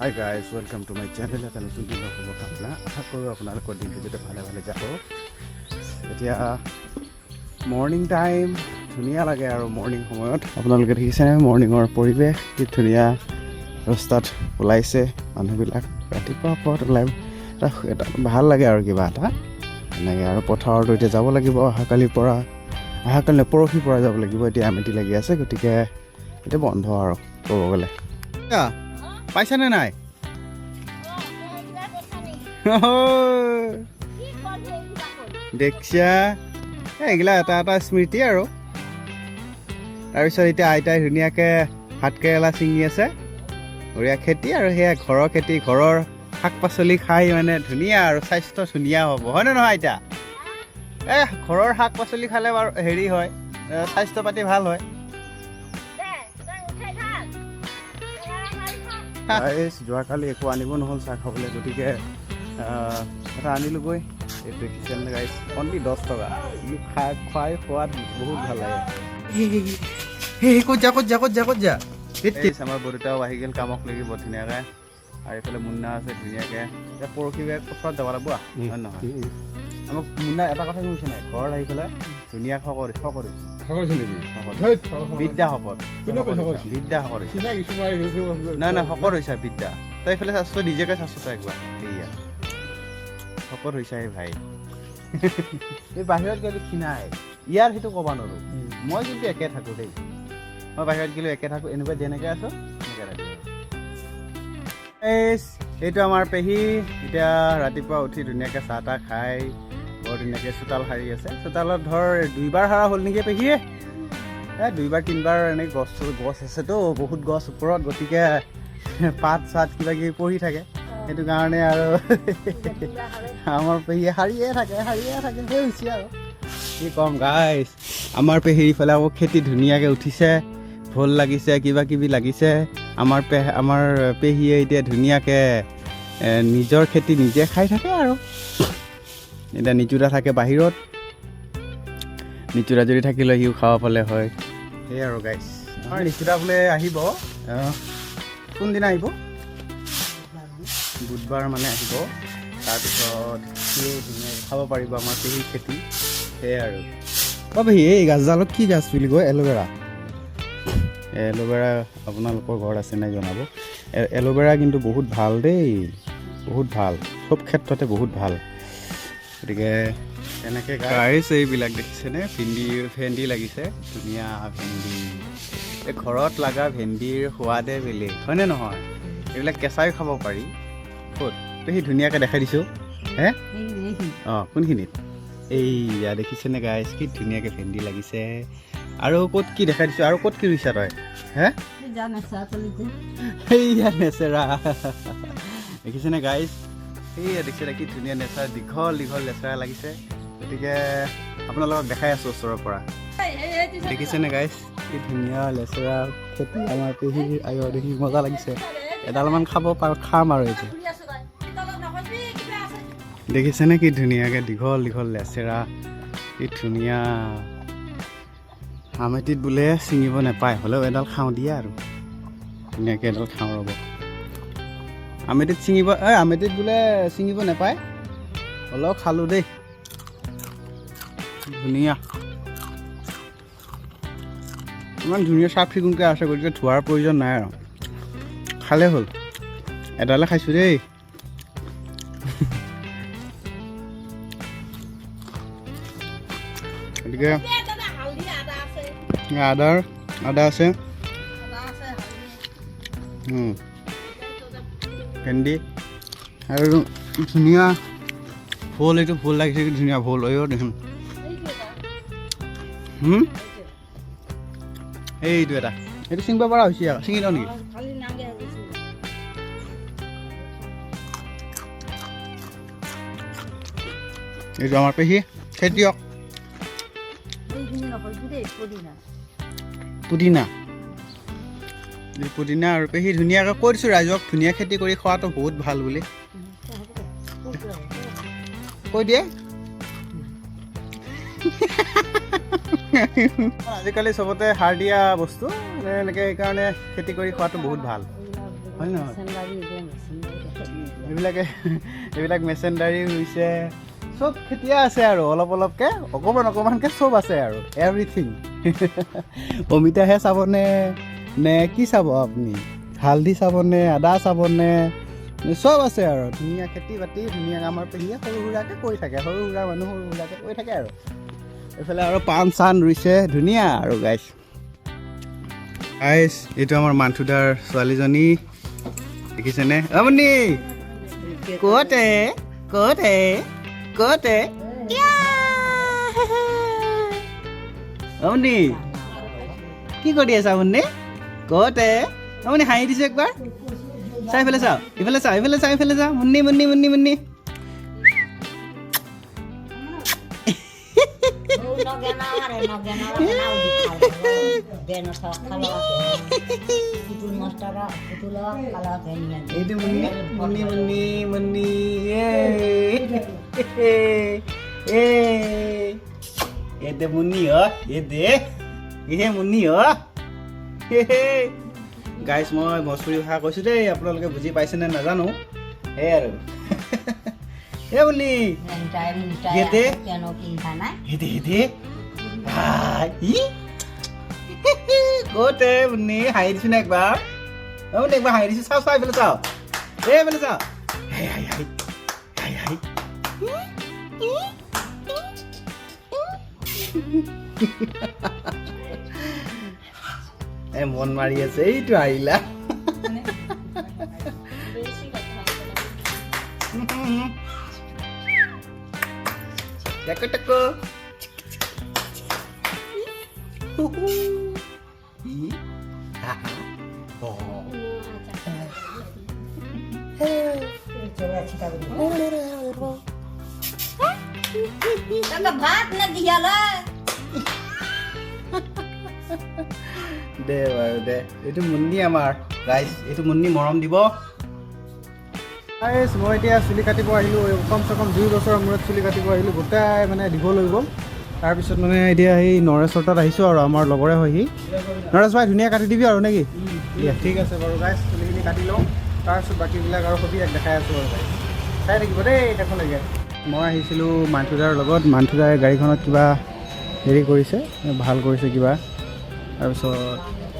Hi guys, welcome to my channel. এটা নতুন দিন শুভকামনা আশা কৰোঁ আপোনালোকৰ দিনটো যাতে ভালে ভালে যাব। এতিয়া মৰ্ণিং টাইম ধুনীয়া লাগে আৰু মৰ্ণিং সময়ত আপোনালোকে দেখিছেনে মৰ্ণিঙৰ পৰিৱেশ কি ধুনীয়া ৰাস্তাত ওলাইছে মানুহবিলাক ৰাতিপুৱা পৰত ওলাই এটা ভাল লাগে আৰু কিবা এটা এনেকৈ আৰু পথাৰতো এতিয়া যাব লাগিব অহাকালি পৰহিৰ পৰা যাব লাগিব। এতিয়া আমেতি লাগি আছে গতিকে এতিয়া বন্ধ আৰু ক'ব গ'লে পাইছানে নাই দেখিছা এইগিলা এটা এটা স্মৃতি আৰু তাৰপিছত এতিয়া আইতাই ধুনীয়াকৈ ভাত কেৰেলা ছিঙি আছে বঢ়িয়া খেতি আৰু সেয়া ঘৰৰ খেতি ঘৰৰ শাক পাচলি খাই মানে ধুনীয়া আৰু স্বাস্থ্য ধুনীয়া হ'ব হয়নে নহয় আইতা ঘৰৰ শাক পাচলি খালে বাৰু হেৰি হয় স্বাস্থ্য পাতি ভাল হয়। যোৱাকালি একো আনিব নহ'ল চাহ খাবলৈ গতিকে এটা আনিলোগৈ এইটো দেখিছেনে গাইছ অনলি 10 টকা খুৱাই সোৱাদ বহুত ভাল লাগে। ক'ত যা আমাৰ বৰদেউতাও আহি গ'ল কামক লাগি বৰ ধুনীয়াকৈ আৰু এইফালে মুন্না আছে ধুনীয়াকৈ এতিয়া পৰহি পথাৰত যাব লাগিব হয় নহয় আমাক মুন্না এটা কথা কৈছে নাই ঘৰত আহি পেলাই ধুনীয়া বিদ্যা শপত নাই শকত হৈছা বিদ্যা তই এইফালে চাইছ নিজকে চাইছ তই একবাৰ সেয়া শকত হৈছা এই ভাই এই বাহিৰত গ'লে ক্ষীণাই ইয়াৰ সেইটো ক'ব নোৱাৰোঁ মই কিন্তু একে থাকোঁ দেই মই বাহিৰত গ'লেও একে থাকোঁ এনেকুৱা যেনেকৈ আছোঁ এনেকৈ থাকোঁ। এইটো আমাৰ পেহী এতিয়া ৰাতিপুৱা উঠি ধুনীয়াকৈ চাহ তাহ খাই বৰ ধুনীয়াকৈ চোতাল সাৰি আছে চোতালত ধৰ 2বাৰ সাৰা হ'ল নেকি পেহীয়ে 2বাৰ 3বাৰ এনেকৈ গছ আছেতো বহুত গছ ওপৰত গতিকে পাত চাত কিবা কিবি পৰি থাকে সেইটো কাৰণে আৰু আমাৰ পেহীয়ে সাৰিয়ে থাকে সেই হৈছে আৰু কি ক'ম গাইছ আমাৰ পেহীৰ ইফালে আকৌ খেতি ধুনীয়াকৈ উঠিছে ভোল লাগিছে কিবা কিবি লাগিছে আমাৰ পেহীয়ে এতিয়া ধুনীয়াকৈ নিজৰ খেতি নিজে খাই থাকে আৰু এতিয়া নিতুৰা থাকে বাহিৰত নিতুৰা যদি থাকিলে সিও খাব পালে হয় সেই আৰু গাইছ আমাৰ নিতুৰা বোলে আহিব কোনদিনা আহিব বুধবাৰ মানে আহিব তাৰপিছত সিও ধুনীয়াকৈ খাব পাৰিব আমাৰ পেহীৰ খেতি সেয়াই আৰু পেহী এই গাছডালত কি গাছ বুলি কয় এল'ভেৰা আপোনালোকৰ ঘৰত আছে নাই জনাব এল'ভেৰা কিন্তু বহুত ভাল দেই বহুত ভাল চব ক্ষেত্ৰতে বহুত ভাল গতিকে এনেকৈ গাইছ এইবিলাক দেখিছেনে ভেন্দি লাগিছে ধুনীয়া ভেন্দি এই ঘৰত লগা ভেন্দিৰ সোৱাদে বেলেগ হয়নে নহয় এইবিলাক কেঁচাই খাব পাৰি ক'ত পেহী ধুনীয়াকৈ দেখাই দিছোঁ কোনখিনিত এইয়া দেখিছেনে গাইছ কি ধুনীয়াকৈ ভেন্দি লাগিছে আৰু ক'ত কি দেখাই দিছোঁ আৰু ক'ত কি ৰুইছা তই এইয়া নেচেৰা দেখিছেনে গাইছ এইয়া দেখিছে কি ধুনীয়া নেচাৰ দীঘল লেচেৰা লাগিছে গতিকে আপোনালোকক দেখাই আছোঁ ওচৰৰ পৰা দেখিছেনে গাইছ কি ধুনীয়া লেচেৰা খেতি আমাৰ পেহী দেখি মজা লাগিছে এডালমান খাম আৰু এতিয়া দেখিছেনে কি ধুনীয়াকৈ দীঘল লেচেৰা কি ধুনীয়া আমেতিত বোলে ছিঙিব নাপায় হ'লেও এডাল খাওঁ দিয়া আৰু ধুনীয়াকৈ এডাল খাওঁ ৰ'ব আমেতিত বোলে ছিঙিব নাপায় হ'লেও খালোঁ দেই ধুনীয়া ইমান ধুনীয়া চাফ চিকুণকৈ আছে গতিকে ধোৱাৰ প্ৰয়োজন নাই আৰু খালে হ'ল এডালে খাইছোঁ দেই গতিকে আদা আছে ভেন্দি আৰু ধুনীয়া ভোল এইটো ভোল লাগিছে কি ধুনীয়া ভোল দেখোন এইটো এটা এইটো ছিঙিব পৰা হৈছে আৰু ছিঙি লওঁ নেকি এইটো আমাৰ পেহী খেতিয়ক পুদিনা আৰু পেহী ধুনীয়াকৈ কৈ দিছোঁ ৰাইজক ধুনীয়া খেতি কৰি খোৱাটো বহুত ভাল বুলি কৈ দিয়ে আজিকালি চবতে সাৰ দিয়া বস্তু এনেকৈ সেইকাৰণে খেতি কৰি খোৱাটো বহুত ভাল হয় নহয় এইবিলাক মেচিনাৰী হৈছে চব খেতিয়ে আছে আৰু অলপ অলপকৈ অকণমানকৈ চব আছে আৰু এভৰিথিং অমিতাহে চাবনে নে কি চাব আপুনি হালধি চাবনে আদা চাবনে চব আছে আৰু ধুনীয়া খেতি বাতি ধুনীয়াকৈ আমাৰ পেহীয়ে সৰু সুৰাকৈ কৰি থাকে সৰু সুৰা মানুহ সৰু সুৰাকৈ কৰি থাকে আৰু এইফালে আৰু পাণ চান ৰুইছে ধুনীয়া আৰু গাইছ এইটো আমাৰ মান্থুদাৰ ছোৱালীজনী দেখিছেনে আপুনি ক'তে ক'তে ক'তে আপুনি কি কৰি আছে আপুনি ক'তে আপুনি হাঁহি দিছে একবাৰ চাই ইফালে চাওঁ ইফালে চাওঁ ইফালে চাওঁ ইফালে চাওঁ মুন্নি মুন্নি মুন্নি মুন্নি এইটো মুন্নি মুন্নি মুন্নি মুন্নি এতে মুন্নি এতে ইহে মুন্নি গাইছ মই ভোজপুৰী ভাষা কৈছোঁ দেই আপোনালোকে বুজি পাইছেনে নাজানো সেই আৰু এই বুলি হেতে হেতে হেতে ক'তে মুন্নি হাঁহি দিছোঁ নে একবাৰ মুন্নি একবাৰ হাঁহি দিছোঁ চাওঁ চাওঁ এইফালে চাওঁ এইফালে চাওঁ হাঁহি হাঁহি হাঁহি হাঁহি মন মাৰি আছে এইটো আহিলা টাকো টাকো ভাত না দিয়ালা দে বাৰু দে এইটো মুন্নি আমাৰ গাইছ এইটো মুন্নি মৰম দিব গাইছ মই এতিয়া চুলি কাটিব আহিলোঁ কমচে কম 2 বছৰৰ মূৰত চুলি কাটিব আহিলোঁ গোটাই মানে দীঘল হৈ গ'ল তাৰপিছত মানে এতিয়া সেই নৰেশৰ তাত আহিছোঁ আৰু আমাৰ লগৰে হয় সি নৰেশ ভাই ধুনীয়া কাটি দিবি আৰু নেকি ঠিক আছে বাৰু গাইছ চুলিখিনি কাটি লওঁ তাৰপিছত বাকীবিলাক আৰু সবিয়াক দেখাই আছোঁ আৰু গাইছ চাই থাকিব দেই দেখলৈকে মই আহিছিলোঁ মান্থুদাৰ লগত মান্থুদাৰ গাড়ীখনত কিবা হেৰি কৰিছে ভাল কৰিছে কিবা তাৰপিছত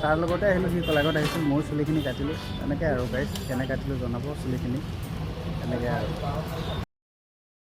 তাৰ লগতে আহিলোঁ সি কলাগত আহিছিল ময়ো চুলিখিনি কাটিলোঁ তেনেকৈ আৰু গাইছ কেনেকৈ কাটিলোঁ জনাব চুলিখিনি তেনেকৈ আৰু